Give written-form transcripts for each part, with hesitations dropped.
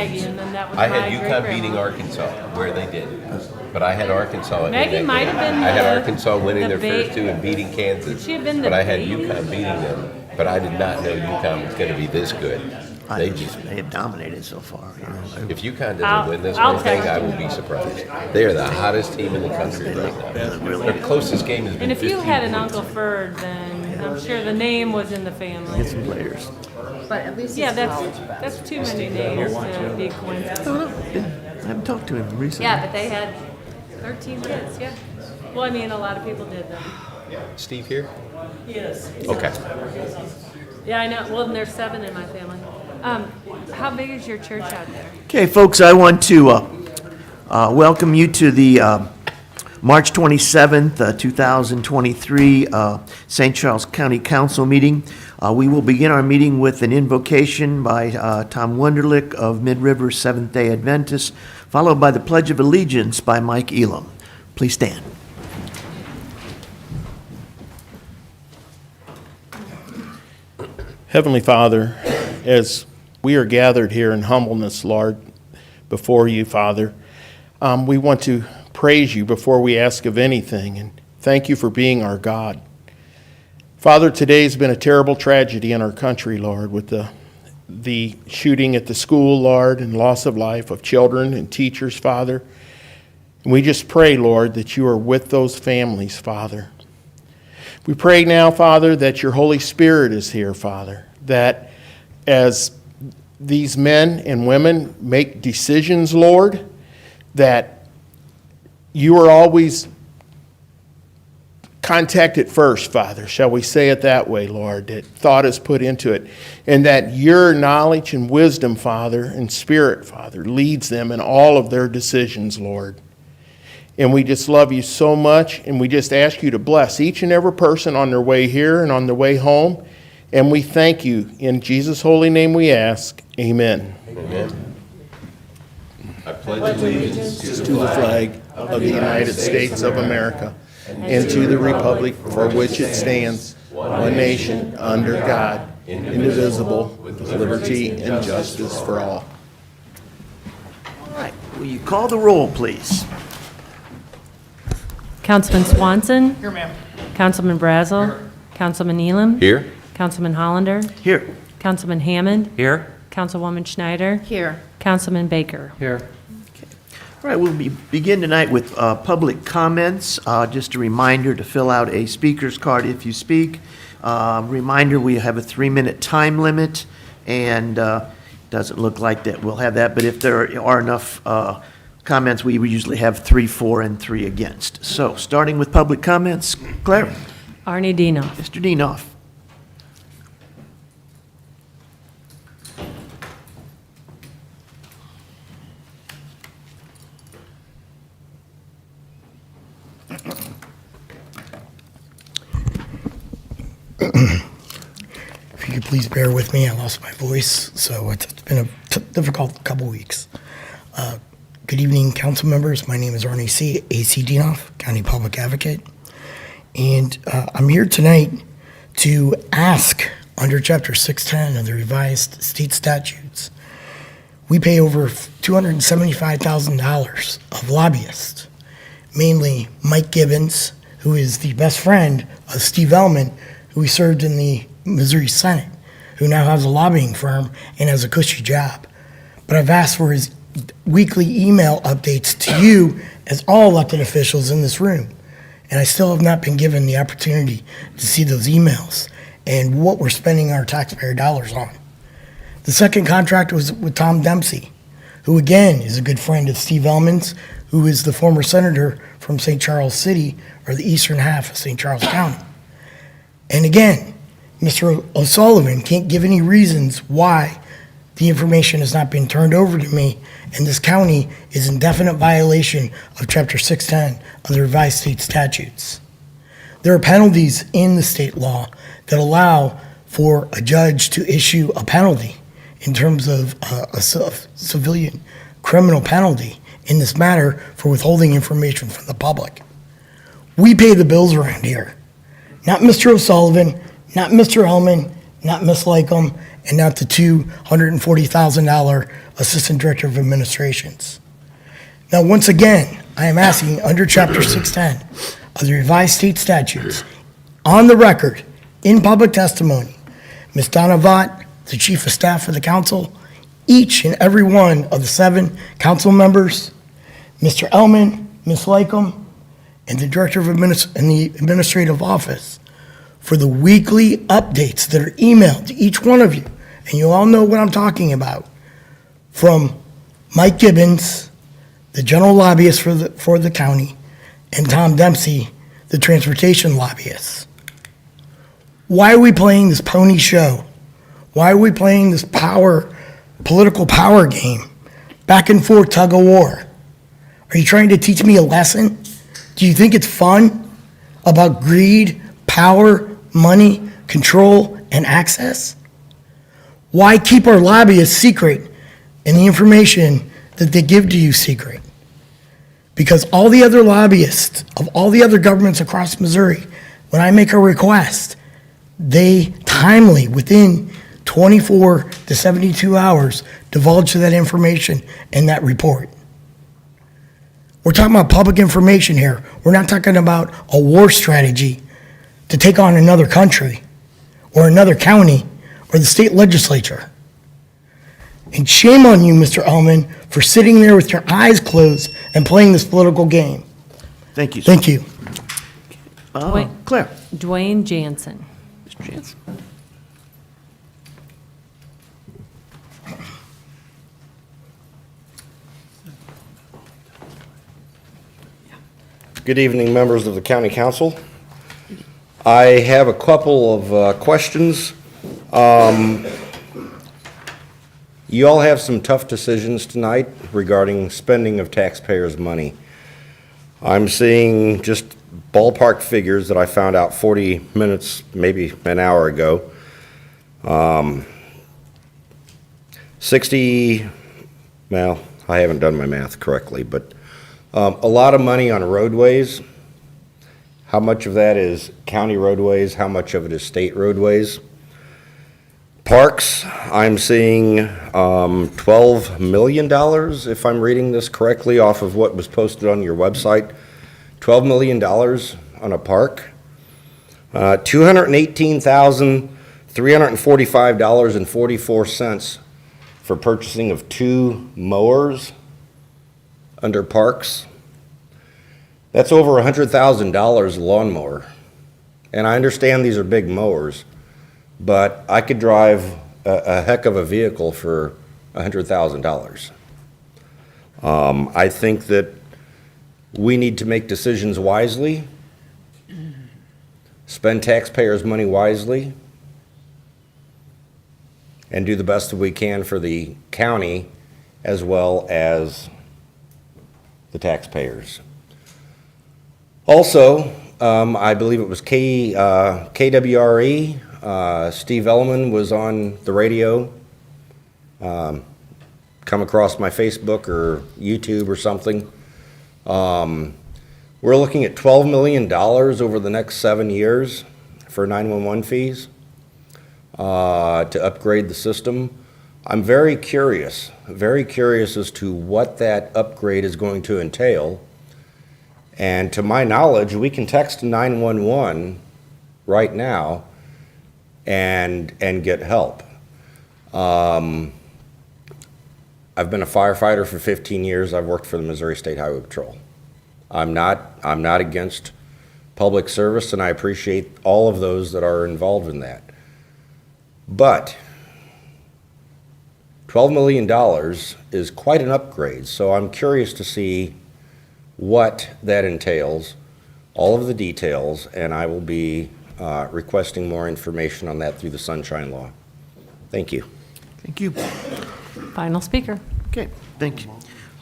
Maggie, and then that was I my had UConn beating great-grandma. Arkansas where they did, but I had Arkansas in Maggie that might game. have been I had the- Arkansas winning the their first two and beating Kansas. Would she have been the but I had baby? UConn beating them, but I did not know UConn was going to be this good. They have dominated so far. If UConn doesn't win this I'll whole thing, text I you. will be surprised. They are the hottest team in the country right now. Their closest game has been And if you 15 had an points. Uncle Ferd, then I'm sure the name was in the family. Some players. But at least Yeah, it's that's too many names to be a coincidence. I haven't talked to him recently. Yeah, but they had 13 kids, yeah. Well, I mean, a lot of people did then. Steve here? Yes. Okay. Yeah, I know. Well, and there's 7 in my family. How big is your church out there? Okay, folks, I want to welcome you to the March 27th, 2023 St. Charles County Council meeting. We will begin our meeting with an invocation by Tom Wunderlich of Mid-River Seventh-day Adventist, followed by the Pledge of Allegiance by Mike Elam. Please stand. Heavenly Father, as we are gathered here in humbleness, Lord, before you, Father, we want to praise you before we ask of anything, and thank you for being our God. Father, today has been a terrible tragedy in our country, Lord, with the shooting at the school, Lord, and loss of life of children and teachers, Father. And we just pray, Lord, that you are with those families, Father. We pray now, Father, that your Holy Spirit is here, Father, that as these men and women make decisions, Lord, that you are always contacted first, Father, shall we say it that way, Lord, that thought is put into it, and that your knowledge and wisdom, Father, and Spirit, Father, leads them in all of their decisions, Lord. And we just love you so much, and we just ask you to bless each and every person on their way here and on their way home. And we thank you. In Jesus' holy name we ask. Amen. Amen. I pledge allegiance To the flag of the United States of America and to the republic for which it stands, one nation, under God, indivisible, with liberty and justice for all. All right, will you call the roll, please? Councilman Swanson? Here, ma'am. Councilman Brazel? Councilman Elam? Here? Councilman Hollander? Here. Councilman Hammond? Here. Councilwoman Schneider? here. Councilman Baker? Here. All right, we'll begin tonight with public comments. Just a reminder to fill out a speaker's card if you speak. Reminder, we have a 3-minute time limit, and doesn't look like that we'll have that, but if there are enough comments, we usually have 3 for, and 3 against. So, starting with public comments, Claire. Arnie Dino? Mr. Dienoff. If you could please bear with me, I lost my voice, so it's been a difficult couple weeks. Good evening, council members. My name is Arnie C. A.C. Dienoff, County Public Advocate. And I'm here tonight to ask, under Chapter 610 of the revised state statutes, we pay over $275,000 of lobbyists, mainly Mike Gibbons, who is the best friend of Steve Ellman, who he served in the Missouri Senate, who now has a lobbying firm and has a cushy job. But I've asked for his weekly email updates to you as all elected officials in this room. And I still have not been given the opportunity to see those emails and what we're spending our taxpayer dollars on. The second contract was with Tom Dempsey, who again is a good friend of Steve Ellman's, who is the former senator from St. Charles City, or the eastern half of St. Charles County. And again, Mr. O'Sullivan can't give any reasons why the information has not been turned over to me, and this county is in definite violation of Chapter 610 of the revised state statutes. There are penalties in the state law that allow for a judge to issue a penalty in terms of a civilian criminal penalty in this matter for withholding information from the public. We pay the bills around here. Not Mr. O'Sullivan, not Mr. Ellman, not Miss Lakem, and not the $240,000 Assistant Director of Administrations. Now, once again, I am asking under Chapter 610 of the revised state statutes, on the record, in public testimony, Ms. Donna Vaught, the Chief of Staff of the Council, each and every one of the 7 council members, Mr. Ellman, Ms. Lakem, and the Director of the Administrative Office, for the weekly updates that are emailed to each one of you, and you all know what I'm talking about, from Mike Gibbons, the general lobbyist for the county, and Tom Dempsey, the transportation lobbyist. Why are we playing this pony show? Why are we playing this political power game, back and forth tug of war? Are you trying to teach me a lesson? Do you think it's fun about greed, power, money, control, and access? Why keep our lobbyists secret and the information that they give to you secret? Because all the other lobbyists of all the other governments across Missouri, when I make a request, they timely, within 24 to 72 hours, divulge to that information and that report. We're talking about public information here. We're not talking about a war strategy to take on another country or another county or the state legislature. And shame on you, Mr. Ellman, for sitting there with your eyes closed and playing this political game. Thank you, sir. Thank you. Wait. Claire. Dwayne Jansen. Mr. Jansen. Good evening, members of the County Council. I have a couple of questions. You all have some tough decisions tonight regarding spending of taxpayers' money. I'm seeing just ballpark figures that I found out 40 minutes, maybe an hour ago. 60, well, I haven't done my math correctly, but a lot of money on roadways. How much of that is county roadways? How much of it is state roadways? Parks, I'm seeing $12 million, if I'm reading this correctly, off of what was posted on your website. $12 million on a park. $218,345.44 for purchasing of 2 mowers under parks. That's over $100,000 a lawnmower. And I understand these are big mowers, but I could drive a heck of a vehicle for $100,000. I think that we need to make decisions wisely, spend taxpayers' money wisely, and do the best that we can for the county as well as the taxpayers. Also, I believe it was KWRE, Steve Ellman was on the radio, come across my Facebook or YouTube or something. We're looking at $12 million over the next 7 years for 911 fees to upgrade the system. I'm very curious as to what that upgrade is going to entail. And to my knowledge, we can text 911 right now and get help. I've been a firefighter for 15 years. I've worked for the Missouri State Highway Patrol. I'm not against public service, and I appreciate all of those that are involved in that. But $12 million is quite an upgrade, so I'm curious to see what that entails, all of the details, and I will be requesting more information on that through the Sunshine Law. Thank you. Thank you. Final speaker. Okay, thank you.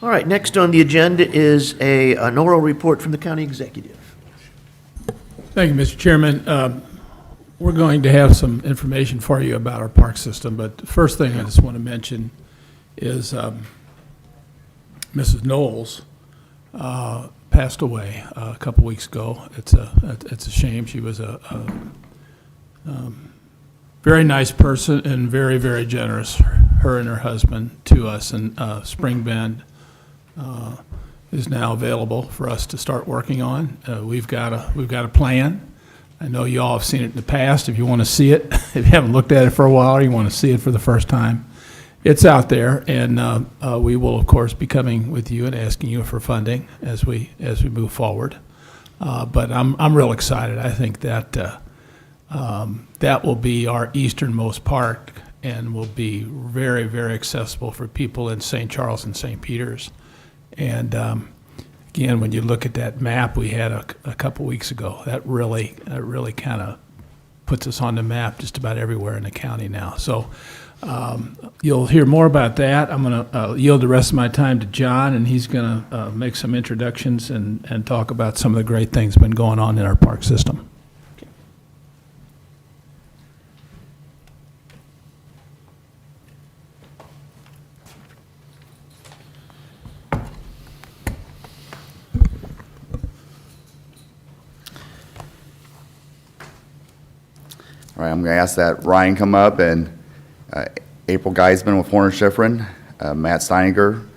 All right, next on the agenda is an oral report from the county executive. Thank you, Mr. Chairman. We're going to have some information for you about our park system, but the first thing I just want to mention is Mrs. Knowles passed away a couple weeks ago. It's a shame. She was a very nice person and very, very generous, her and her husband, to us. And Spring Bend is now available for us to start working on. We've got a plan. I know you all have seen it in the past. If you want to see it, if you haven't looked at it for a while, or you want to see it for the first time, it's out there. And we will, of course, be coming with you and asking you for funding as we move forward. But I'm real excited. I think that that will be our easternmost park and will be very, very accessible for people in St. Charles and St. Peters. And again, when you look at that map we had a couple weeks ago, that really kind of puts us on the map just about everywhere in the county now. So you'll hear more about that. I'm going to yield the rest of my time to John, and he's going to make some introductions and talk about some of the great things that have been going on in our park system. All right, I'm going to ask that Ryan come up, and April Geisman with Horner Schifrin, Matt Steininger,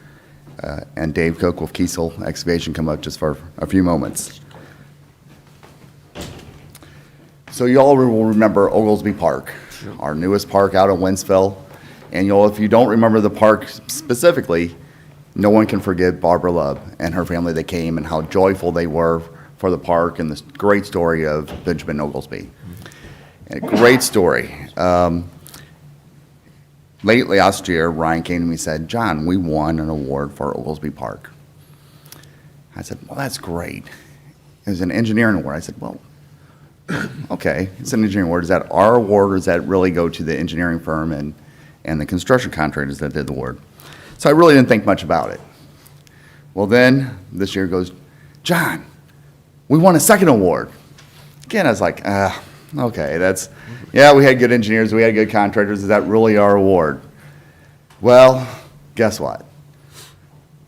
and Dave Cook with Kiesel Excavation come up just for a few moments. So you all will remember Oglesby Park, our newest park out in Wentzville. And if you don't remember the park specifically, no one can forget Barbara Love and her family that came and how joyful they were for the park and this great story of Benjamin Oglesby. And a great story. Late last year, Ryan came to me and said, "John, we won an award for Oglesby Park." I said, "Well, that's great." It was an engineering award. I said, "Well, okay, it's an engineering award. Is that our award, or does that really go to the engineering firm and the construction contractors that did the award?" So I really didn't think much about it. Well, then this year goes, "John, we won a second award." Again, I was like, okay, we had good engineers, we had good contractors. Is that really our award? Well, guess what?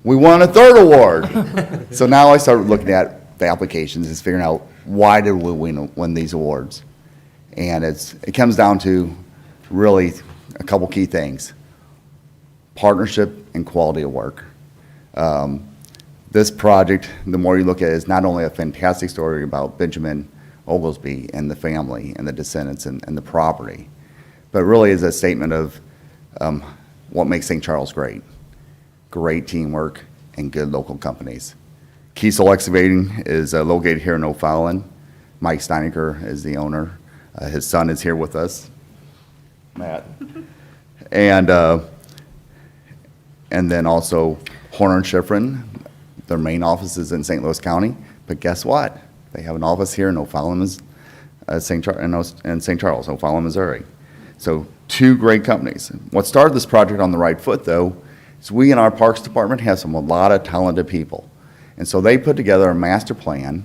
We won a third award. So now I started looking at the applications and figuring out, why did we win these awards? And it comes down to really a couple key things: partnership and quality of work. This project, the more you look at it, is not only a fantastic story about Benjamin Oglesby and the family and the descendants and the property, but really is a statement of what makes St. Charles great. Great teamwork and good local companies. Kiesel Excavating is located here in O'Fallon. Mike Steininger is the owner. His son is here with us, Matt. And then also Horner and Schifrin. Their main office is in St. Louis County, but guess what? They have an office here in O'Fallon, St. Charles, O'Fallon, Missouri. So two great companies. What started this project on the right foot, though, is we in our Parks Department have a lot of talented people. And so they put together a master plan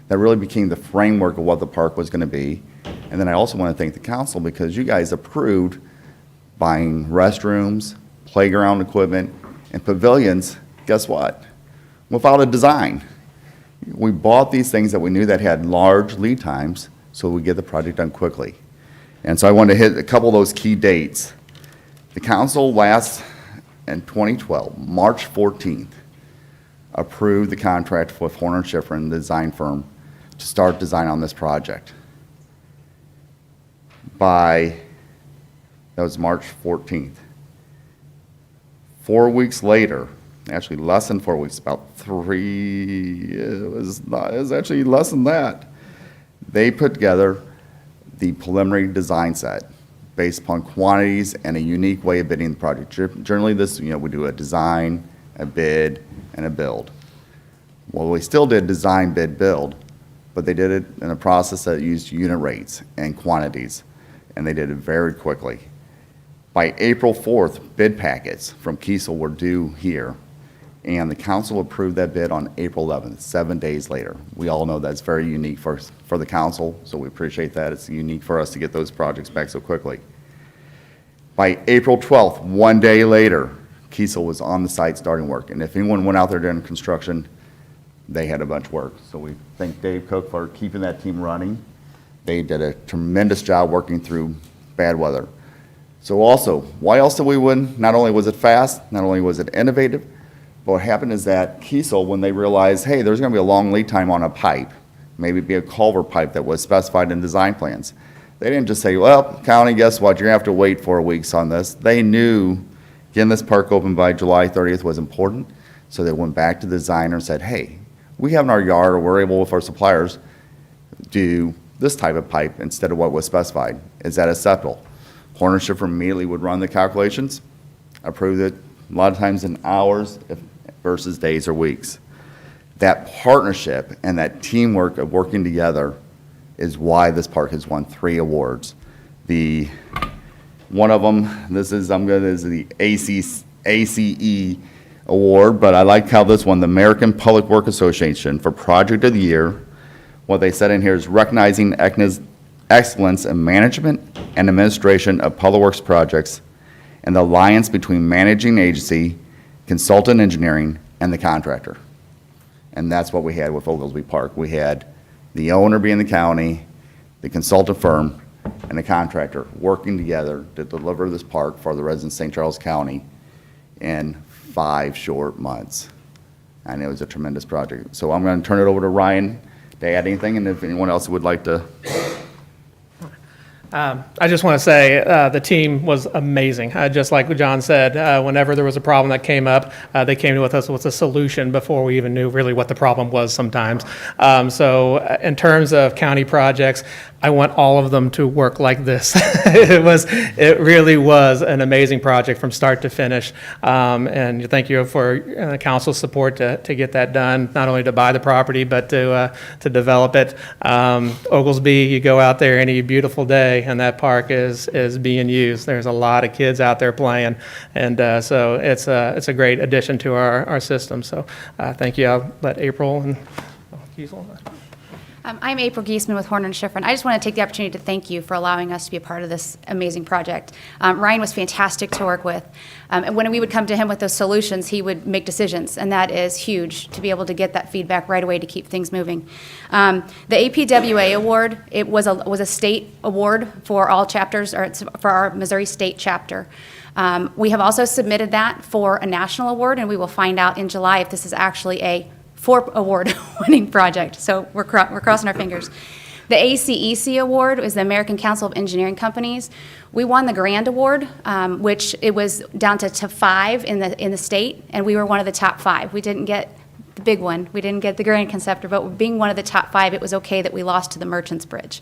that really became the framework of what the park was going to be. And then I also want to thank the council, because you guys approved buying restrooms, playground equipment, and pavilions. Guess what? Without a design. We bought these things that we knew that had large lead times, so we get the project done quickly. And so I wanted to hit a couple of those key dates. The council last in 2012, March 14th, approved the contract with Horner and Schifrin, the design firm, to start design on this project. That was March 14th. 4 weeks later, actually less than 4 weeks, about 3, it was actually less than that. They put together the preliminary design set based upon quantities and a unique way of bidding the project. Generally we do a design, a bid, and a build. Well, we still did design, bid, build, but they did it in a process that used unit rates and quantities, and they did it very quickly. By April 4th, bid packets from Kiesel were due here, and the council approved that bid on April 11th, 7 days later. We all know that's very unique for the council, so we appreciate that. It's unique for us to get those projects back so quickly. By April 12th, 1 day later, Kiesel was on the site starting work, and if anyone went out there during construction, they had a bunch of work. So we thank Dave Cook for keeping that team running. They did a tremendous job working through bad weather. So also, why else did we win? Not only was it fast, not only was it innovative, but what happened is that Kiesel, when they realized, hey, there's going to be a long lead time on a pipe, maybe be a culvert pipe that was specified in design plans, they didn't just say, well, county, guess what, you're going to have to wait 4 weeks on this. They knew getting this park open by July 30th was important, so they went back to the designer and said, hey, we have in our yard, or we're able with our suppliers, do this type of pipe instead of what was specified. Is that acceptable? Horner Schiffer immediately would run the calculations, approve it, a lot of times in hours versus days or weeks. That partnership and that teamwork of working together is why this park has won 3 awards. One of them, is the ACE award, but I like how this one, the American Public Works Association for Project of the Year, what they said in here is recognizing excellence in management and administration of public works projects and the alliance between managing agency, consultant engineering, and the contractor. And that's what we had with Oglesby Park. We had the owner being the county, the consultant firm, and the contractor working together to deliver this park for the residents of St. Charles County in 5 short months. And it was a tremendous project. So I'm going to turn it over to Ryan to add anything, and if anyone else would like to. I just want to say the team was amazing. Just like John said, whenever there was a problem that came up, they came with us with a solution before we even knew really what the problem was sometimes. So in terms of county projects, I want all of them to work like this. It really was an amazing project from start to finish. And thank you for council's support to get that done, not only to buy the property, but to develop it. Oglesby, you go out there any beautiful day, and that park is being used. There's a lot of kids out there playing, and so it's a great addition to our system. So thank you. I'll let April and Kiesel. I'm April Giesman with Horner and Schiffer, and I just want to take the opportunity to thank you for allowing us to be a part of this amazing project. Ryan was fantastic to work with. And when we would come to him with those solutions, he would make decisions, and that is huge to be able to get that feedback right away to keep things moving. The APWA award, it was a state award for all chapters, or it's for our Missouri State chapter. We have also submitted that for a national award, and we will find out in July if this is actually a 4 award winning project. So we're crossing our fingers. The ACEC award is the American Council of Engineering Companies. We won the Grand Award, which it was down to 5 in the state, and we were one of the top 5. We didn't get the big one. We didn't get the Grand Conceptor, but being one of the top 5, it was okay that we lost to the Merchants Bridge.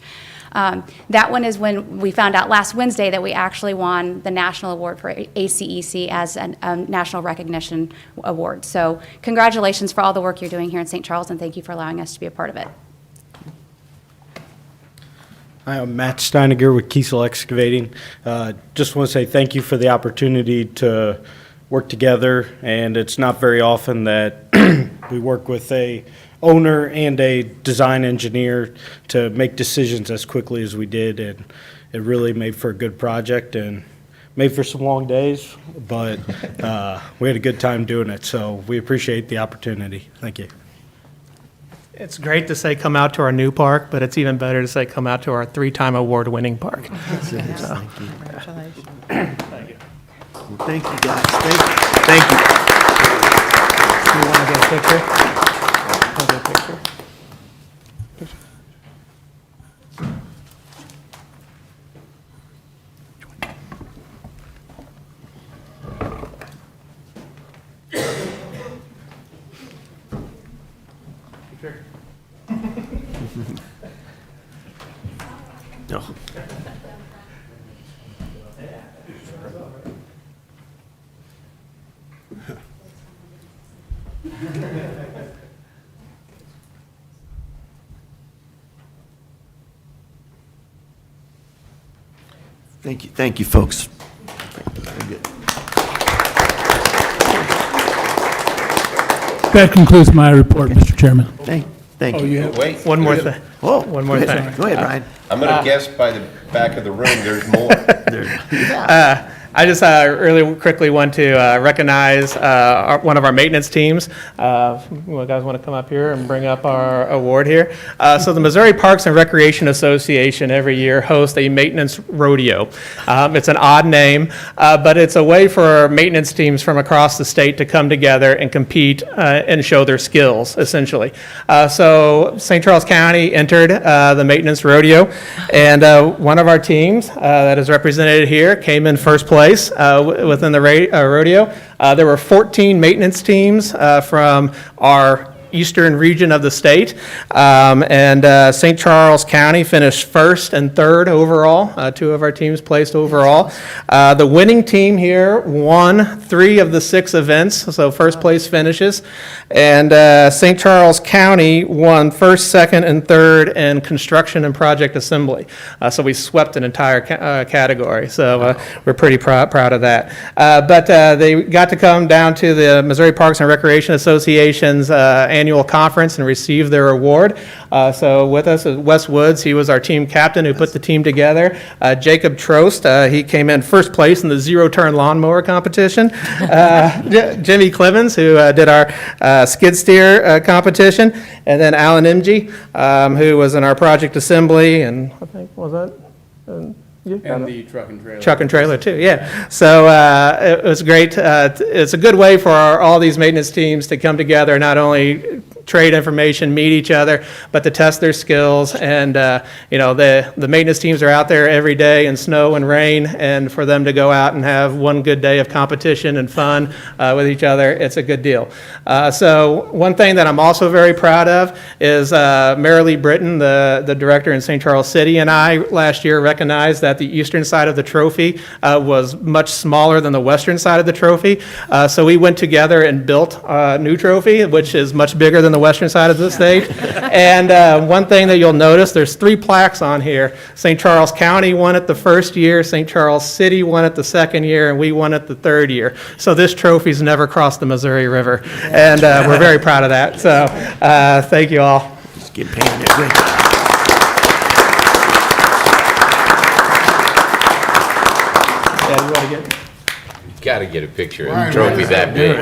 That one is when we found out last Wednesday that we actually won the national award for ACEC as a national recognition award. So congratulations for all the work you're doing here in St. Charles, and thank you for allowing us to be a part of it. Hi, I'm Matt Steiniger with Kiesel Excavating. Just want to say thank you for the opportunity to work together, and it's not very often that we work with a owner and a design engineer to make decisions as quickly as we did, and it really made for a good project and made for some long days, but we had a good time doing it, so we appreciate the opportunity. Thank you. It's great to say come out to our new park, but it's even better to say come out to our 3-time award-winning park. Thank you. Congratulations. Thank you. Well, thank you, guys. Thank you. You want to get a picture? I'll get a picture. No. Thank you, folks. Very good. That concludes my report, Mr. Chairman. Thank you. Wait. One more thing. Whoa. One more Go ahead. thing. Go ahead, Ryan. I'm going to guess by the back of the room, there's more. I just really quickly want to recognize one of our maintenance teams. You guys want to come up here and bring up our award here? So the Missouri Parks and Recreation Association every year hosts a maintenance rodeo. It's an odd name, but it's a way for maintenance teams from across the state to come together and compete and show their skills, essentially. So St. Charles County entered the maintenance rodeo, and one of our teams that is represented here came in first place within the rodeo. There were 14 maintenance teams from our eastern region of the state, and St. Charles County finished first and third overall. Two of our teams placed overall. The winning team here won 3 of the 6 events, so first place finishes, and St. Charles County won first, second, and third in construction and project assembly. So we swept an entire category, so we're pretty proud of that. But they got to come down to the Missouri Parks and Recreation Association's annual conference and receive their award. So with us is Wes Woods. He was our team captain who put the team together. Jacob Trost, he came in first place in the zero-turn lawnmower competition. Jimmy Clevens, who did our skid steer competition. And then Alan Imge, who was in our project assembly, and I think, was that? And the truck and trailer. Truck and trailer too, yeah. So it was great. It's a good way for all these maintenance teams to come together, not only trade information, meet each other, but to test their skills. And the maintenance teams are out there every day in snow and rain, and for them to go out and have one good day of competition and fun with each other, it's a good deal. So one thing that I'm also very proud of is Marilee Britton, the director in St. Charles City, and I last year recognized that the eastern side of the trophy was much smaller than the western side of the trophy. So we went together and built a new trophy, which is much bigger than the western side of the state. And one thing that you'll notice, there's 3 plaques on here. St. Charles County won it the first year, St. Charles City won it the second year, and we won it the third year. So this trophy's never crossed the Missouri River, and we're very proud of that. So thank you all. Just get paid that way. Yeah, you want to get? Got to get a picture of the trophy that big.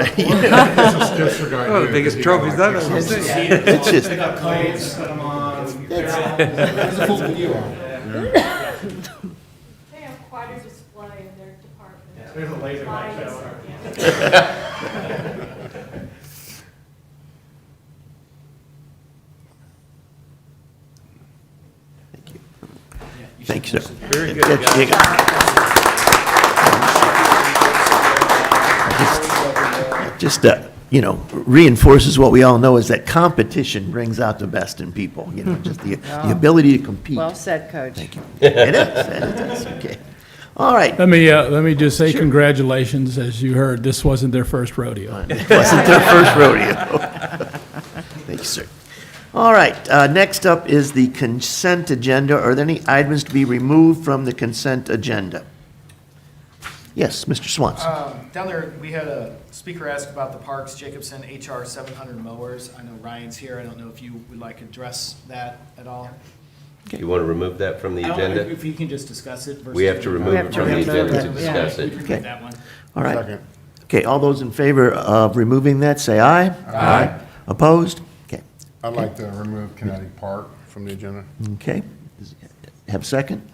Oh, the biggest trophies I've ever seen. It's just, Pick up codes, put them on. There's a full video on it. They have quite a display in their department. There's a laser light show. thank you, sir. Very good. Judge Jacob. Just reinforces what we all know is that competition brings out the best in people, just the ability to compete. Well said, Coach. Thank you. It is, okay. All right. Let me just say congratulations. As you heard, this wasn't their first rodeo. It wasn't their first rodeo. Thank you, sir. All right, next up is the consent agenda. Are there any items to be removed from the consent agenda? Yes, Mr. Swanson. Down there, we had a speaker ask about the parks, Jacobson HR 700 mowers. I know Ryan's here. I don't know if you would like to address that at all. You want to remove that from the I don't know agenda? if you can just discuss it. Versus We have to remove it from the agenda to discuss We it. can Okay. remove that one. All right. Okay, all those in favor of removing that, say aye. Aye. Opposed? Okay. I'd like to remove Kinetic Park from the agenda. Okay. Have a second?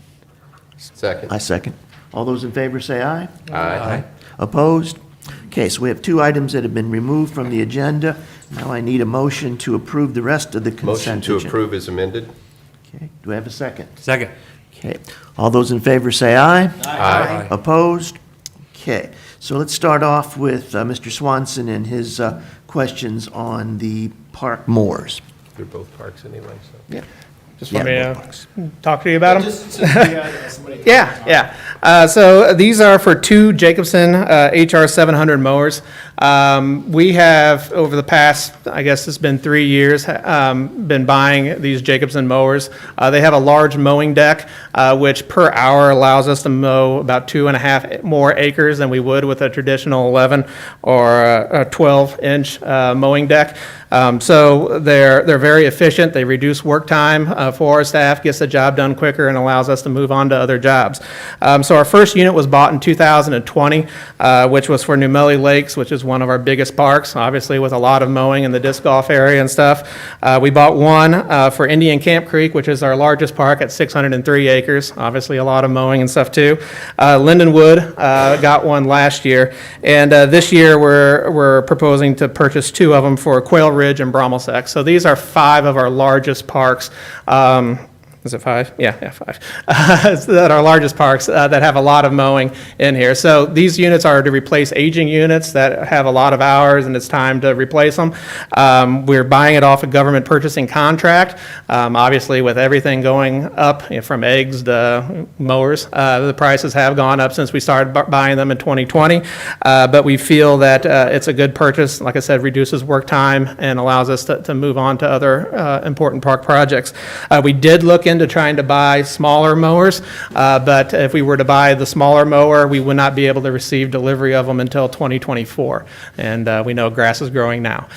Second. I second. All those in favor say aye. Aye. Opposed? Okay, so we have 2 items that have been removed from the agenda. Now I need a motion to approve the rest of the Motion consent to agenda. approve is amended? Okay, do I have a second? Second. Okay, all those in favor say aye. Aye. Opposed? Okay, so let's start off with Mr. Swanson and his questions on the park moors. They're both parks anyway, so. Yeah. Just want me to talk to you about them? Just so we had somebody. Yeah. So these are for 2 Jacobson HR 700 mowers. We have, over the past, I guess it's been 3 years, been buying these Jacobson mowers. They have a large mowing deck, which per hour allows us to mow about 2.5 more acres than we would with a traditional 11 or a 12-inch mowing deck. So they're very efficient. They reduce work time for our staff, gets the job done quicker, and allows us to move on to other jobs. So our first unit was bought in 2020, which was for Numeli Lakes, which is one of our biggest parks, obviously with a lot of mowing in the disc golf area and stuff. We bought one for Indian Camp Creek, which is our largest park at 603 acres, obviously a lot of mowing and stuff too. Lindenwood got one last year, and this year we're proposing to purchase 2 of them for Quail Ridge and Brommelsack. So these are 5 of our largest parks. Is it 5? Yeah, 5. That are our largest parks that have a lot of mowing in here. So these units are to replace aging units that have a lot of hours, and it's time to replace them. We're buying it off a government purchasing contract. Obviously, with everything going up, from eggs to mowers, the prices have gone up since we started buying them in 2020. But we feel that it's a good purchase. Like I said, reduces work time and allows us to move on to other important park projects. We did look into trying to buy smaller mowers, but if we were to buy the smaller mower, we would not be able to receive delivery of them until 2024. And we know grass is growing now.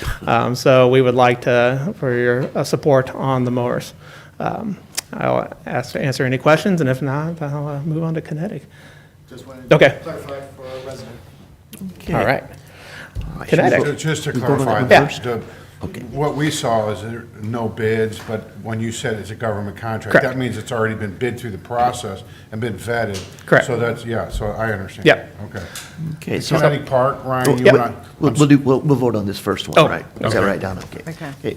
So we would like for your support on the mowers. I'll answer any questions, and if not, I'll move on to Kinetic. Just wanted to clarify for our resident. Okay. All right. All right, Kinetic. Just to You voted on clarify, it first? what we saw is there no bids, but when you said it's a government contract, Correct. that means it's already been bid through the process and been vetted. Correct. So that's, so I understand. Yep. Okay. Okay, so Kinetic Park, Ryan, you yeah, and I. we'll vote on this first one, Oh, right? Is that okay. right, Don? Okay.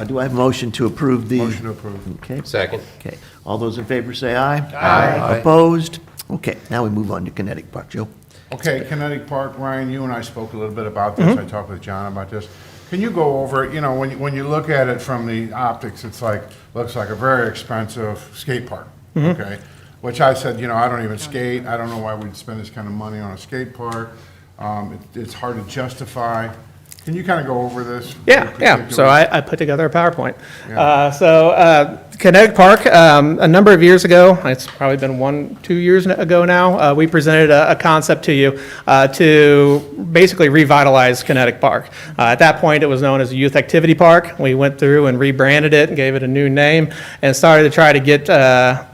Do I have a motion to approve the? Motion to approve. Okay. Second. Okay. All those in favor say aye. Aye. Opposed? Okay, now we move on to Kinetic Park. Joe? Okay, Kinetic Park, Ryan, you and I spoke a little bit about this. I talked with John about this. Can you go over it? When you look at it from the optics, it's looks like a very expensive skate park, okay? Which I said, I don't even skate. I don't know why we'd spend this kind of money on a skate park. It's hard to justify. Can you kind of go over this? Yeah. So I put together a PowerPoint. Yeah. Kinetic Park, a number of years ago, it's probably been 1-2 years ago now, we presented a concept to you to basically revitalize Kinetic Park. At that point, it was known as a youth activity park. We went through and rebranded it and gave it a new name and started to try to get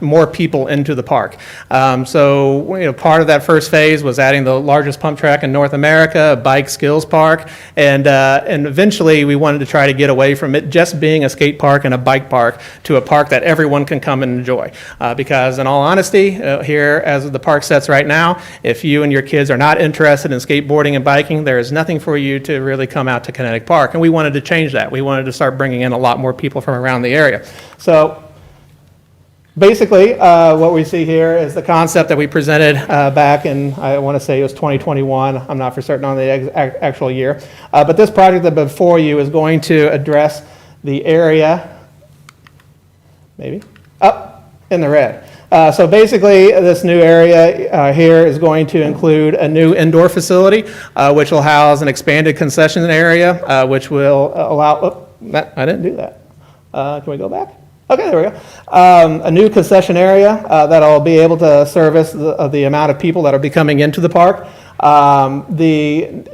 more people into the park. Part of that first phase was adding the largest pump track in North America, a bike skills park, and eventually we wanted to try to get away from it just being a skate park and a bike park to a park that everyone can come and enjoy. Because in all honesty, here as the park sets right now, if you and your kids are not interested in skateboarding and biking, there is nothing for you to really come out to Kinetic Park. And we wanted to change that. We wanted to start bringing in a lot more people from around the area. So basically, what we see here is the concept that we presented back in, I want to say it was 2021. I'm not for certain on the actual year. But this project that before you is going to address the area, maybe, up in the red. So basically, this new area here is going to include a new indoor facility, which will house an expanded concession area, which will allow, I didn't do that. Can we go back? Okay, there we go. A new concession area that'll be able to service the amount of people that will be coming into the park. The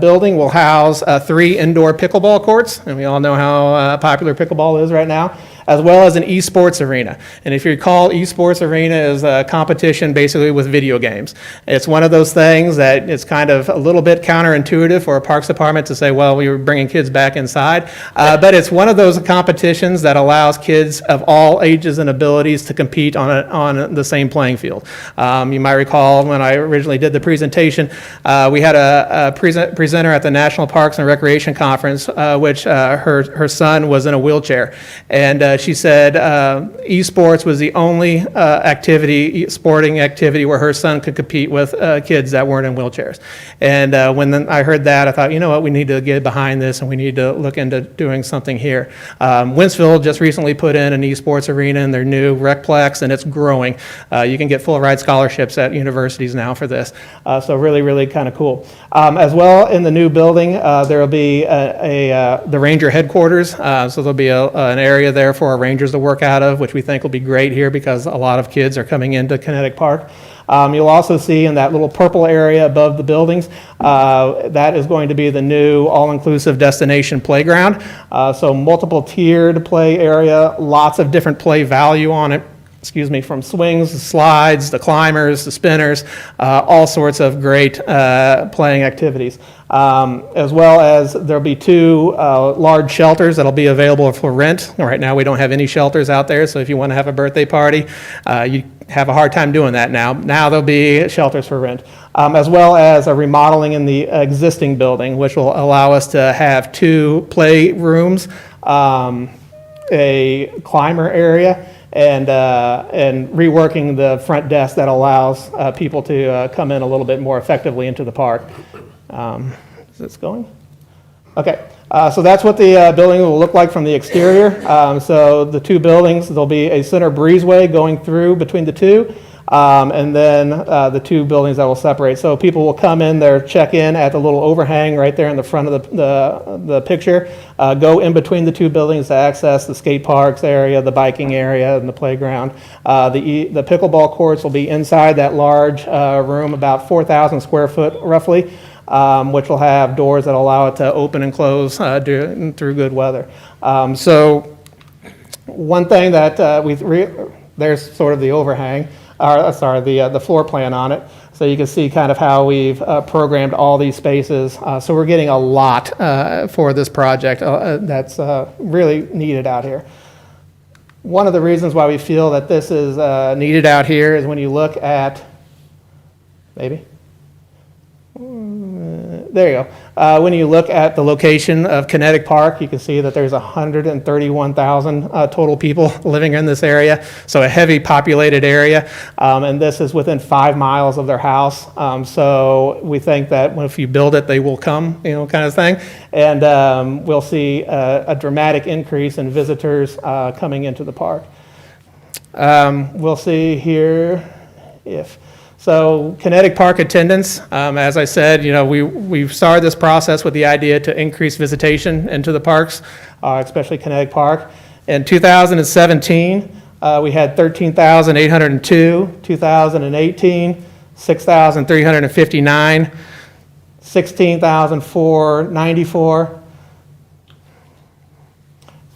building will house 3 indoor pickleball courts, and we all know how popular pickleball is right now, as well as an esports arena. And if you recall, esports arena is a competition basically with video games. It's one of those things that it's kind of a little bit counterintuitive for a parks department to say, well, we were bringing kids back inside. But it's one of those competitions that allows kids of all ages and abilities to compete on the same playing field. You might recall when I originally did the presentation, we had a presenter at the National Parks and Recreation Conference, which her son was in a wheelchair. And she said esports was the only sporting activity where her son could compete with kids that weren't in wheelchairs. And when I heard that, I thought, you know what, we need to get behind this and we need to look into doing something here. Winsville just recently put in an esports arena in their new recplex, and it's growing. You can get full ride scholarships at universities now for this. So really, really kind of cool. As well, in the new building, there will be the Ranger headquarters. So there'll be an area there for our Rangers to work out of, which we think will be great here because a lot of kids are coming into Kinetic Park. You'll also see in that little purple area above the buildings, that is going to be the new all-inclusive destination playground. So multiple tiered play area, lots of different play value on it. From swings, to slides, to climbers, to spinners, all sorts of great playing activities. As well as there'll be 2 large shelters that'll be available for rent. Right now we don't have any shelters out there, so if you want to have a birthday party, you have a hard time doing that now. Now there'll be shelters for rent. As well as a remodeling in the existing building, which will allow us to have 2 play rooms, a climber area, and reworking the front desk that allows people to come in a little bit more effectively into the park. Is this going? Okay, so that's what the building will look like from the exterior. So the 2 buildings, there'll be a center breezeway going through between the 2. And then the 2 buildings that will separate. So people will come in there, check in at the little overhang right there in the front of the picture, go in between the 2 buildings to access the skate parks area, the biking area, and the playground. The pickleball courts will be inside that large room, about 4,000 square foot roughly, which will have doors that allow it to open and close through good weather. So one thing that there's sort of the overhang. The floor plan on it. So you can see kind of how we've programmed all these spaces. So we're getting a lot for this project that's really needed out here. One of the reasons why we feel that this is needed out here is when you look at, there you go. When you look at the location of Kinetic Park, you can see that there's 131,000 total people living in this area. So a heavy populated area, and this is within 5 miles of their house. So we think that if you build it, they will come, kind of thing. And we'll see a dramatic increase in visitors coming into the park. We'll see here if. So Kinetic Park attendance, as I said, we started this process with the idea to increase visitation into the parks, especially Kinetic Park. In 2017, we had 13,802, 2018, 6,359, 16,494,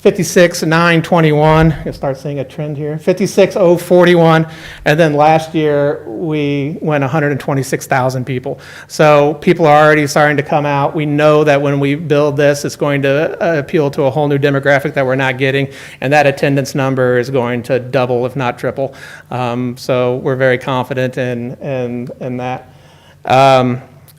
56,921, you'll start seeing a trend here, 56,041, and then last year we went 126,000 people. So people are already starting to come out. We know that when we build this, it's going to appeal to a whole new demographic that we're not getting, and that attendance number is going to double, if not triple. So we're very confident in that.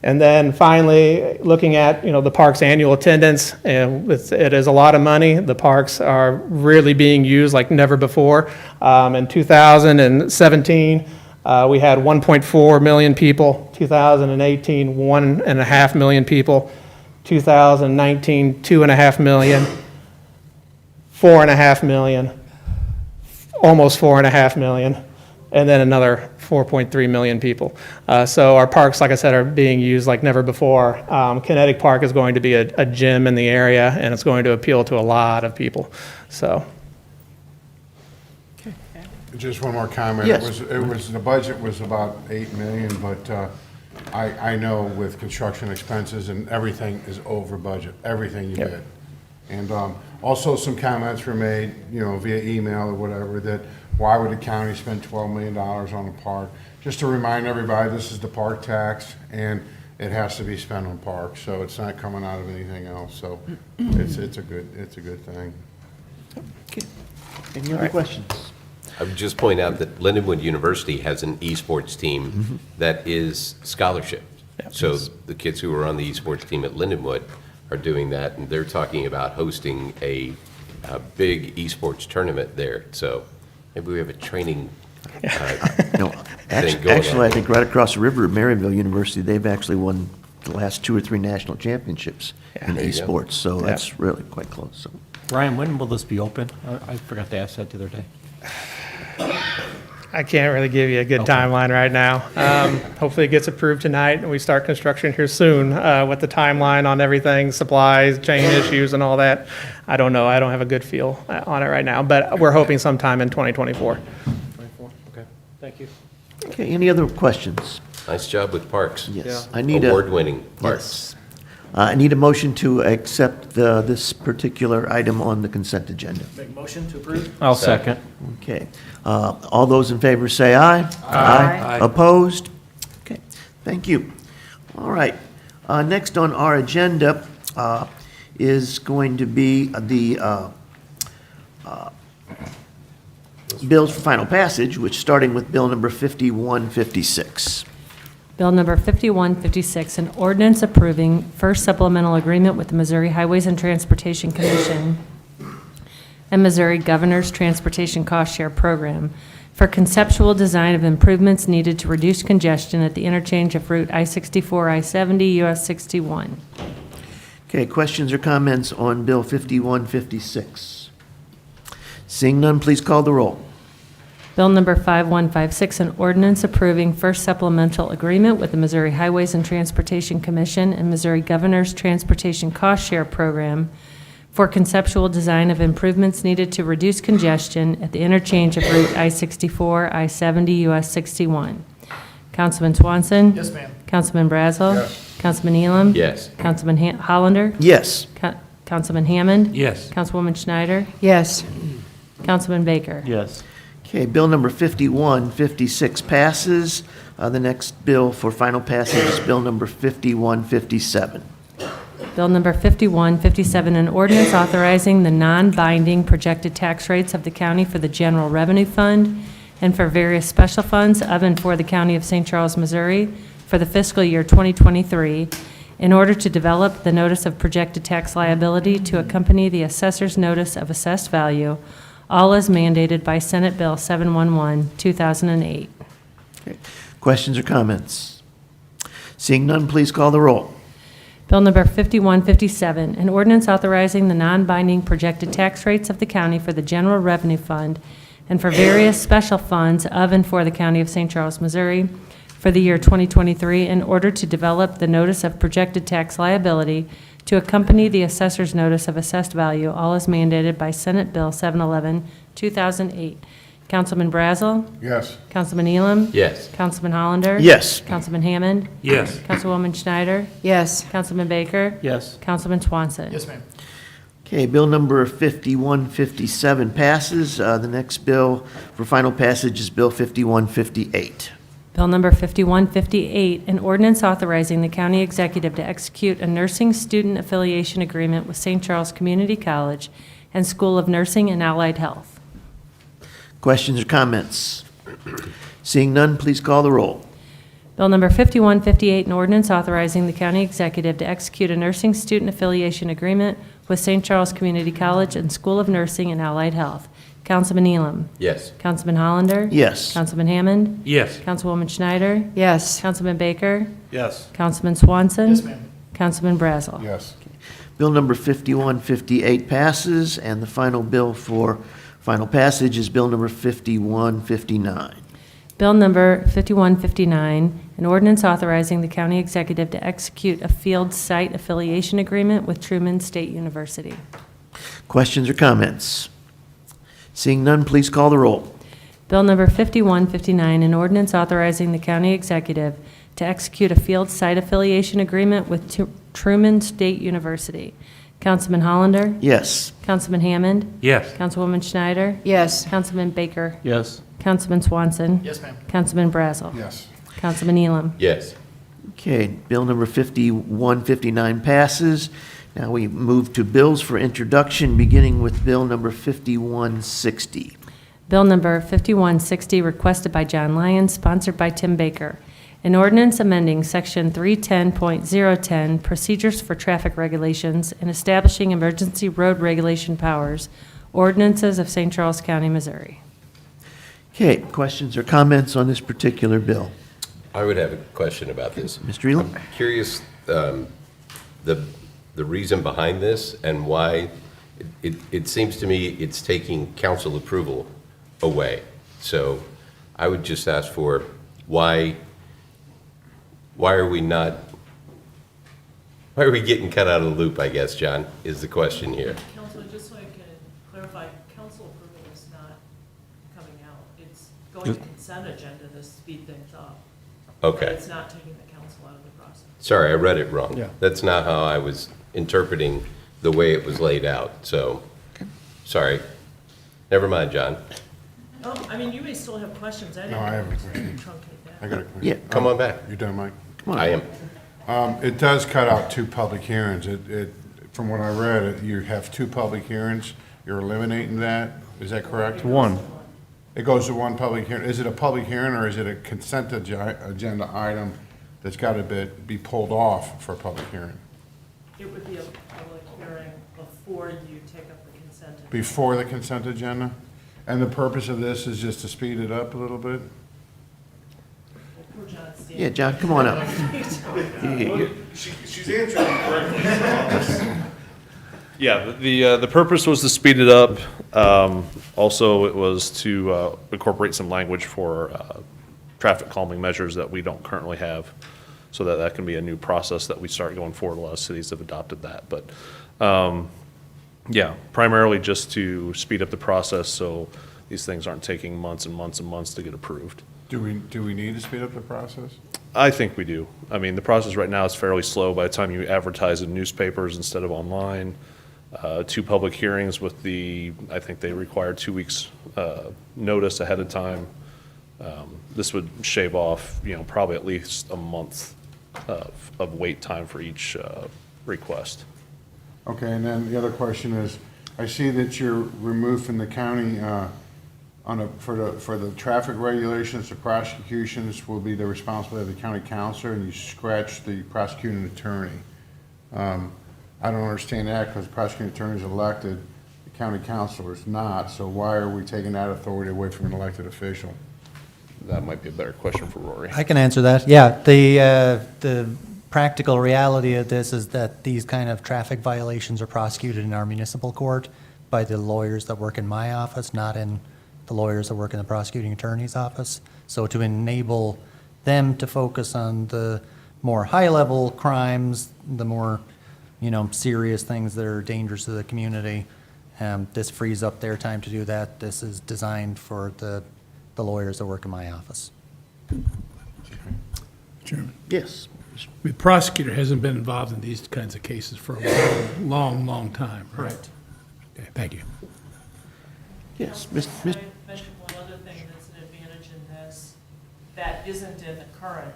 And then finally, looking at the park's annual attendance, it is a lot of money. The parks are really being used like never before. In 2017, we had 1.4 million people. 2018, 1.5 million people. 2019, 2.5 million. 4.5 million. Almost 4.5 million. And then another 4.3 million people. So our parks, like I said, are being used like never before. Kinetic Park is going to be a gym in the area, and it's going to appeal to a lot of people. So. Just one more comment. Yes. It was the budget was about 8 million, but I know with construction expenses and everything is over budget. Everything you did. And also some comments were made, via email or whatever, that why would the county spend $12 million on a park? Just to remind everybody, this is the park tax, and it has to be spent on parks, so it's not coming out of anything else. So it's a good thing. Okay. Any other questions? I would just point out that Lindenwood University has an esports team that is scholarship. So the kids who are on the esports team at Lindenwood are doing that, and they're talking about hosting a a big esports tournament there. So maybe we have a training No, thing going actually, I on. think right across the river at Maryville University, they've actually won the last 2 or 3 national championships in There you go. esports, so that's really quite close. So, Ryan, when will this be open? I forgot to ask that the other day. I can't really give you a good timeline right now. Hopefully it gets approved tonight and we start construction here soon. With the timeline on everything, supplies, chain issues and all that, I don't know. I don't have a good feel on it right now, but we're hoping sometime in 2024. Okay, thank you. Okay, any other questions? Nice job with parks. Yes. I need a. Award-winning parks. Yes. I need a motion to accept this particular item on the consent agenda. Make motion to approve? I'll second. Okay. All those in favor say aye. Aye. Opposed? Okay, thank you. All right. Next on our agenda is going to be the bills for final passage, which starting with bill number 5156. Bill number 5156, an ordinance approving first supplemental agreement with the Missouri Highways and Transportation Commission and Missouri Governor's Transportation Cost Share Program for conceptual design of improvements needed to reduce congestion at the interchange of Route I-64, I-70, US 61. Okay, questions or comments on bill 5156? Seeing none, please call the roll. Bill number 5156, an ordinance approving first supplemental agreement with the Missouri Highways and Transportation Commission and Missouri Governor's Transportation Cost Share Program for conceptual design of improvements needed to reduce congestion at the interchange of Route I-64, I-70, US 61. Councilman Swanson? Yes, ma'am. Councilman Brazel? Yes. Councilman Elam? Yes. Councilman Hollander? Yes. Councilman Hammond? Yes. Councilwoman Schneider? Yes. Councilman Baker? Yes. Okay, bill number 5156 passes. The next bill for final passage is bill number 5157. Bill number 5157, an ordinance authorizing the non-binding projected tax rates of the county for the general revenue fund and for various special funds of and for the county of St. Charles, Missouri for the fiscal year 2023 in order to develop the notice of projected tax liability to accompany the assessor's notice of assessed value, all as mandated by Senate Bill 711, 2008. Okay. Questions or comments? Seeing none, please call the roll. Bill number 5157, an ordinance authorizing the non-binding projected tax rates of the county for the general revenue fund and for various special funds of and for the county of St. Charles, Missouri for the year 2023 in order to develop the notice of projected tax liability to accompany the assessor's notice of assessed value, all as mandated by Senate Bill 711, 2008. Councilman Brazel? Yes. Councilman Elam? Yes. Councilman Hollander? Yes. Councilman Hammond? Yes. Councilwoman Schneider? Yes. Councilman Baker? Yes. Councilman Swanson? Yes, ma'am. Okay, bill number 5157 passes. The next bill for final passage is bill 5158. Bill number 5158, an ordinance authorizing the county executive to execute a nursing student affiliation agreement with St. Charles Community College and School of Nursing and Allied Health. Questions or comments? Seeing none, please call the roll. Bill number 5158, an ordinance authorizing the county executive to execute a nursing student affiliation agreement with St. Charles Community College and School of Nursing and Allied Health. Councilman Elam? Yes. Councilman Hollander? Yes. Councilman Hammond? Yes. Councilwoman Schneider? Yes. Councilman Baker? Yes. Councilman Swanson? Yes, ma'am. Councilman Brazel? Yes. Bill number 5158 passes, and the final bill for final passage is bill number 5159. Bill number 5159, an ordinance authorizing the county executive to execute a field site affiliation agreement with Truman State University. Questions or comments? Seeing none, please call the roll. Bill number 5159, an ordinance authorizing the county executive to execute a field site affiliation agreement with Truman State University. Councilman Hollander? Yes. Councilman Hammond? Yes. Councilwoman Schneider? Yes. Councilman Baker? Yes. Councilman Swanson? Yes, ma'am. Councilman Brazel? Yes. Councilman Elam? Yes. Okay, bill number 5159 passes. Now we move to bills for introduction, beginning with bill number 5160. Bill number 5160, requested by John Lyons, sponsored by Tim Baker. An ordinance amending Section 310.010, Procedures for Traffic Regulations, and establishing emergency road regulation powers, ordinances of St. Charles County, Missouri. Okay, questions or comments on this particular bill? I would have a question about this. Mr. Elam? I'm curious, the reason behind this and why, it seems to me it's taking council approval away. So I would just ask for why are we getting cut out of the loop, I guess, John, is the question here. Council, just so I can clarify, council approval is not coming out. It's going to consent agenda to speed things up. Okay. But it's not taking the council out of the process. Sorry, I read it wrong. Yeah. That's not how I was interpreting the way it was laid out, so, sorry. Never mind, John. Oh, I mean, you may still have questions. I No, I have a didn't question. truncate that. I got a question. Yeah. Come on back. You done, Mike? I am. It does cut out 2 public hearings. From what I read, you have 2 public hearings. You're eliminating that. Is that correct? One. It goes to 1 public hearing. Is it a public hearing or is it a consent agenda item that's got to be pulled off for a public hearing? It would be a public hearing before you take up the consent agenda. Before the consent agenda? And the purpose of this is just to speed it up a little bit? Poor John standing. Yeah, John, come on up. She's answering correctly. Yeah, the purpose was to speed it up. Also, it was to incorporate some language for traffic calming measures that we don't currently have, so that can be a new process that we start going forward. A lot of cities have adopted that. But, yeah, primarily just to speed up the process so these things aren't taking months and months and months to get approved. Do we need to speed up the process? I think we do. I mean, the process right now is fairly slow. By the time you advertise in newspapers instead of online, 2 public hearings with I think they require 2 weeks notice ahead of time. This would shave off, probably at least a month of wait time for each request. Okay, and then the other question is, I see that you're removed from the county for the traffic regulations, the prosecutions will be the responsibility of the county councilor, and you scratch the prosecuting attorney. I don't understand that because the prosecuting attorney is elected, the county councilor is not, so why are we taking that authority away from an elected official? That might be a better question for Rory. I can answer that. Yeah, the practical reality of this is that these kind of traffic violations are prosecuted in our municipal court by the lawyers that work in my office, not in the lawyers that work in the prosecuting attorney's office. So to enable them to focus on the more high-level crimes, the more, serious things that are dangerous to the community, this frees up their time to do that. This is designed for the lawyers that work in my office. Chairman, Yes. the prosecutor hasn't been involved in these kinds of cases for a long, long time, right? Okay, thank you. Yes. Can I mention one other thing that's an advantage in this that isn't in the current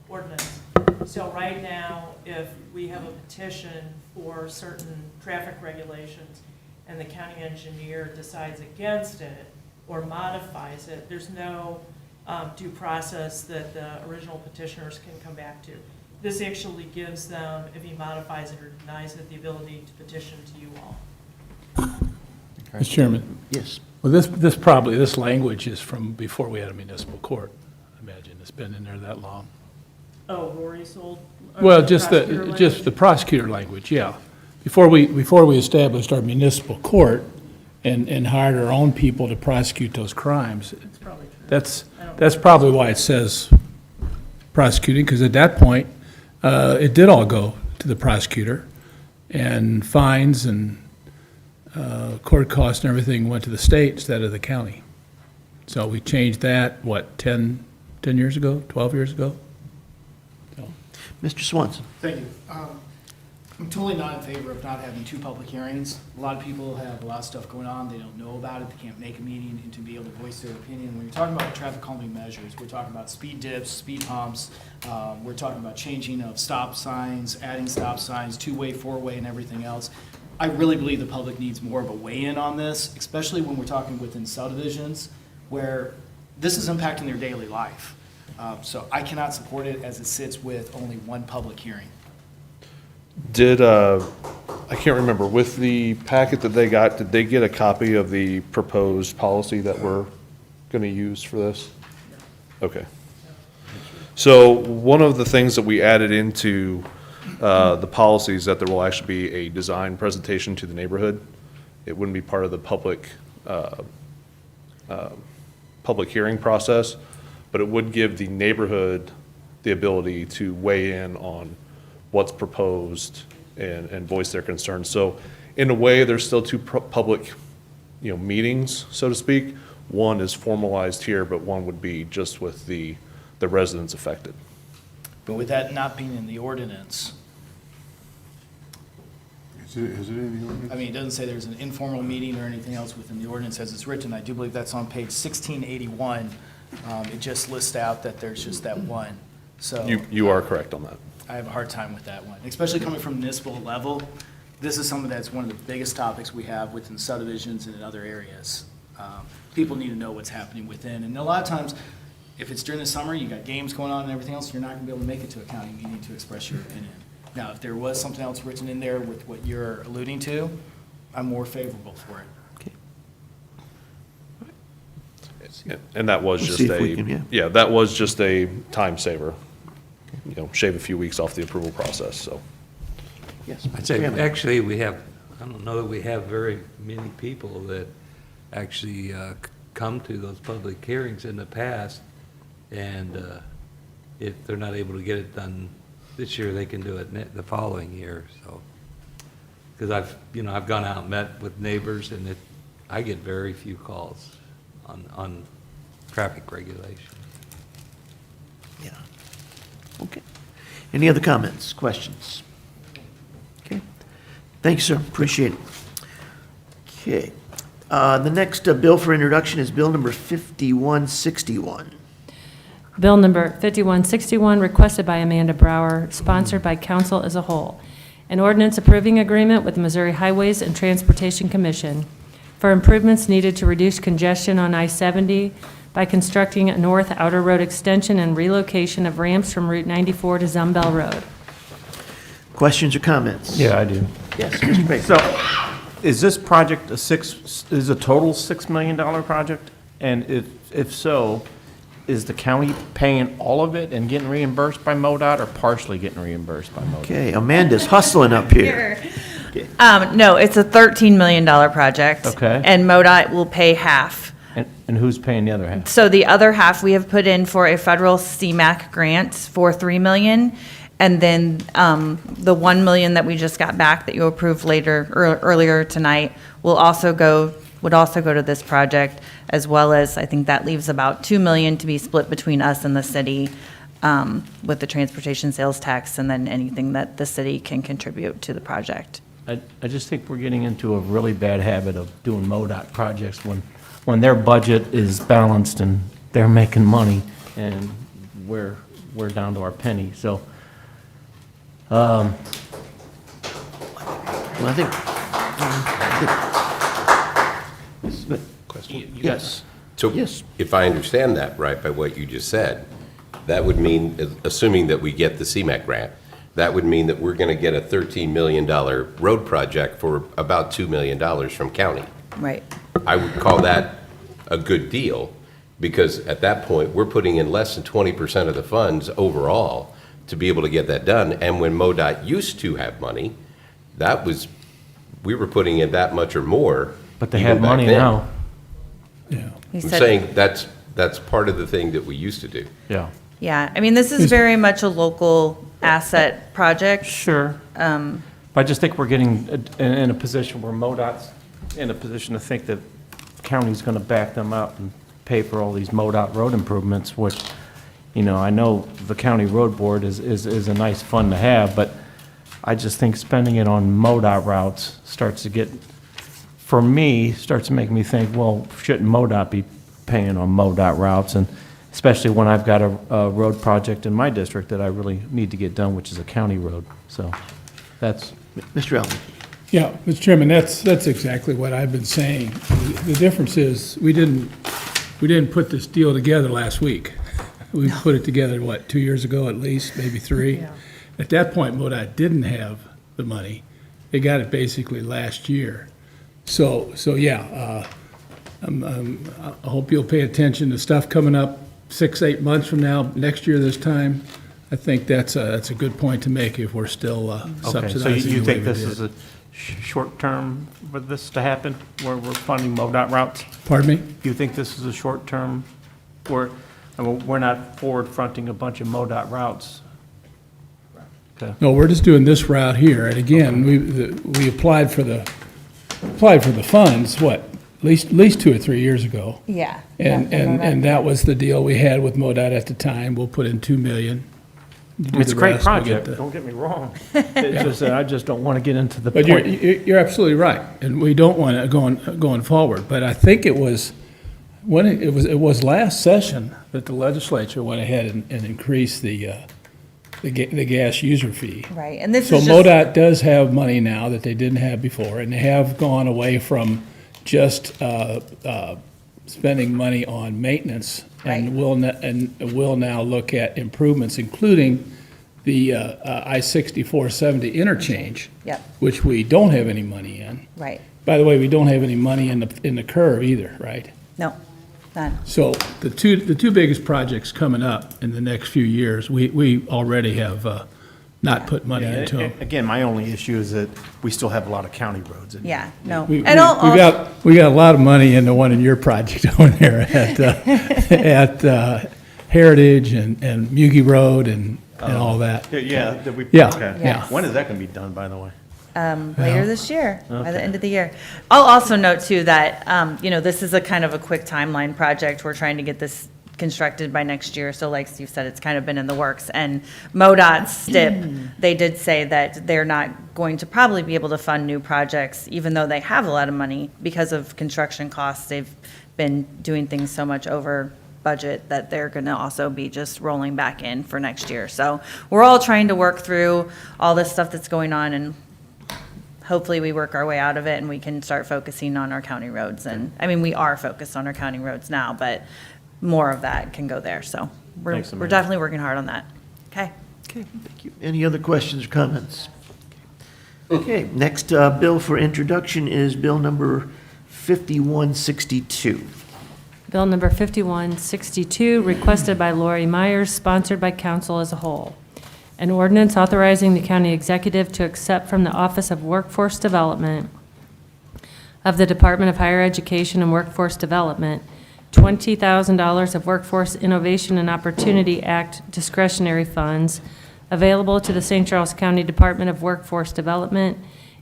ordinance? So right now, if we have a petition for certain traffic regulations and the county engineer decides against it or modifies it, there's no due process that the original petitioners can come back to. This actually gives them, if he modifies it or denies it, the ability to petition to you all. Mr. Chairman, Yes. well, this language is from before we had a municipal court. I imagine it's been in there that long. Oh, Rory's old? Well, just the prosecutor language, yeah. Before we established our municipal court and hired our own people to prosecute those crimes, That's probably true. that's probably why it says prosecuting, because at that point, it did all go to the prosecutor, and fines and court costs and everything went to the state instead of the county. So we changed that, 10 years ago, 12 years ago? Mr. Swanson? Thank you. I'm totally not in favor of not having 2 public hearings. A lot of people have a lot of stuff going on, they don't know about it, they can't make a meeting and to be able to voice their opinion. When you're talking about traffic calming measures, we're talking about speed dips, speed humps, we're talking about changing of stop signs, adding stop signs, 2-way, 4-way, and everything else. I really believe the public needs more of a weigh-in on this, especially when we're talking within subdivisions, where this is impacting their daily life. So I cannot support it as it sits with only one public hearing. Did, I can't remember, with the packet that they got, did they get a copy of the proposed policy that we're going to use for this? Okay. So one of the things that we added into the policy is that there will actually be a design presentation to the neighborhood. It wouldn't be part of the public hearing process, but it would give the neighborhood the ability to weigh in on what's proposed and voice their concerns. So in a way, there's still two public, meetings, so to speak. One is formalized here, but one would be just with the residents affected. But with that not being in the ordinance, Is it in the ordinance? I mean, it doesn't say there's an informal meeting or anything else within the ordinance as it's written. I do believe that's on page 1681. It just lists out that there's just that one. So You are correct on that. I have a hard time with that one, especially coming from municipal level. This is something that's one of the biggest topics we have within subdivisions and in other areas. People need to know what's happening within. And a lot of times, if it's during the summer, you got games going on and everything else, you're not going to be able to make it to a county meeting to express your opinion. Now, if there was something else written in there with what you're alluding to, I'm more favorable for it. And that was We'll just see if we can, yeah. that was just a time saver. Shave a few weeks off the approval process, so. Yes. I'd say, actually, I don't know that we have very many people that actually come to those public hearings in the past, and if they're not able to get it done this year, they can do it the following year, so. Because I've gone out and met with neighbors, and I get very few calls on traffic regulation. Yeah. Okay. Any other comments, questions? Okay. Thanks, sir. Appreciate it. Okay. The next bill for introduction is Bill number 5161. Bill number 5161, requested by Amanda Brower, sponsored by council as a whole. An ordinance approving agreement with the Missouri Highways and Transportation Commission for improvements needed to reduce congestion on I-70 by constructing a north outer road extension and relocation of ramps from Route 94 to Zumbell Road. Questions or comments? Yeah, I do. Yes, Mr. Baker. So, is this project is a total $6 million project? And if so, is the county paying all of it and getting reimbursed by MoDOT or partially getting reimbursed by MoDOT? Okay, Amanda's hustling up here. No, it's a $13 million project. Okay. And MoDOT will pay half. And who's paying the other half? So the other half, we have put in for a federal CMAQ grant for $3 million. And then the $1 million that we just got back that you approved earlier tonight would also go to this project, as well as, I think that leaves about $2 million to be split between us and the city with the transportation sales tax and then anything that the city can contribute to the project. I just think we're getting into a really bad habit of doing MoDOT projects when their budget is balanced and they're making money and we're down to our penny. So, Well, I think. Yes. So Yes. if I understand that right by what you just said, that would mean, assuming that we get the CMAQ grant, that would mean that we're going to get a $13 million road project for about $2 million from county. Right. I would call that a good deal, because at that point, we're putting in less than 20% of the funds overall to be able to get that done. And when MoDOT used to have money, we were putting in that much or more. but they even have back money then. now. Yeah. He I'm said- saying that's part of the thing that we used to do. Yeah. Yeah, I mean, this is very much a local asset project. Sure. But I just think we're getting in a position where MoDOT's in a position to think that county's going to back them up and pay for all these MoDOT road improvements, which, I know the county road board is a nice fund to have, but I just think spending it on MoDOT routes starts to make me think, well, shouldn't MoDOT be paying on MoDOT routes? And especially when I've got a road project in my district that I really need to get done, which is a county road. So that's. Mr. Allen. Yeah, Mr. Chairman, that's exactly what I've been saying. The difference is, we didn't put this deal together last week. We put it together, what, 2 years ago at least, maybe 3? Yeah. At that point, MoDOT didn't have the money. They got it basically last year. So yeah, I hope you'll pay attention to stuff coming up 6, 8 months from now, next year this time. I think that's a good point to make if we're still subsidizing Okay, so you the way think we this did. is a short term for this to happen, where we're funding MoDOT routes? Pardon me? You think this is a short term, where, I mean, we're not forward fronting a bunch of MoDOT routes? Okay. No, we're just doing this route here, and again, we applied for the funds, what, at least 2 or 3 years ago. Yeah. And that was the deal we had with MoDOT at the time. We'll put in $2 million. You do It's a the great rest, we'll get project, the- don't get me wrong. It's just that I just don't want to get into the But point. you're absolutely right, and we don't want it going forward. But I think it was, it was last session that the legislature went ahead and increased the gas user fee. Right, and this So is just. MoDOT does have money now that they didn't have before, and they have gone away from just spending money on maintenance, and will now look at improvements, including the I-6470 interchange, Yep. which we don't have any money in. Right, By the way, we don't have any money in the curve either, right? no, none. So the two biggest projects coming up in the next few years, we already have not put money into them. Again, my only issue is that we still have a lot of county roads. Yeah, no. We And got a lot of money in the one in your project over there at Heritage and Mugie Road and all that. Yeah. Yeah, Okay. yeah. When is that going to be done, by the way? Later this year, by the Okay. end of the year. I'll also note too that, this is a kind of a quick timeline project. We're trying to get this constructed by next year. So like Steve said, it's kind of been in the works. And MoDOT's STIP, they did say that they're not going to probably be able to fund new projects, even though they have a lot of money because of construction costs. They've been doing things so much over budget that they're going to also be just rolling back in for next year. So we're all trying to work through all this stuff that's going on, and hopefully we work our way out of it and we can start focusing on our county roads. And, I mean, we are focused on our county roads now, but more of that can go there. So Thanks, we're Amanda. definitely working hard on that. Okay. Okay, thank you. Any other questions or comments? Okay, next bill for introduction is Bill number 5162. Bill number 5162, requested by Lori Myers, sponsored by council as a whole. An ordinance authorizing the county executive to accept from the Office of Workforce Development of the Department of Higher Education and Workforce Development $20,000 of Workforce Innovation and Opportunity Act discretionary funds available to the St. Charles County Department of Workforce Development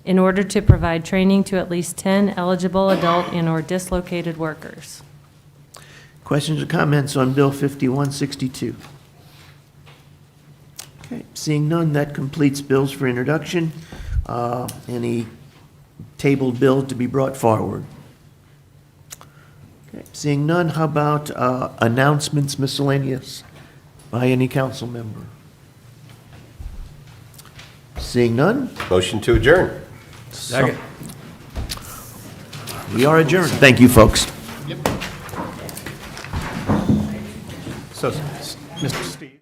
in order to provide training to at least 10 eligible adult and/or dislocated workers. Questions or comments on Bill 5162? Okay, seeing none, that completes bills for introduction. Any tabled bill to be brought forward? Okay, seeing none, how about announcements miscellaneous by any council member? Seeing none, Motion to adjourn. Second. We are adjourned. Thank you, folks. So, Mr. Steve.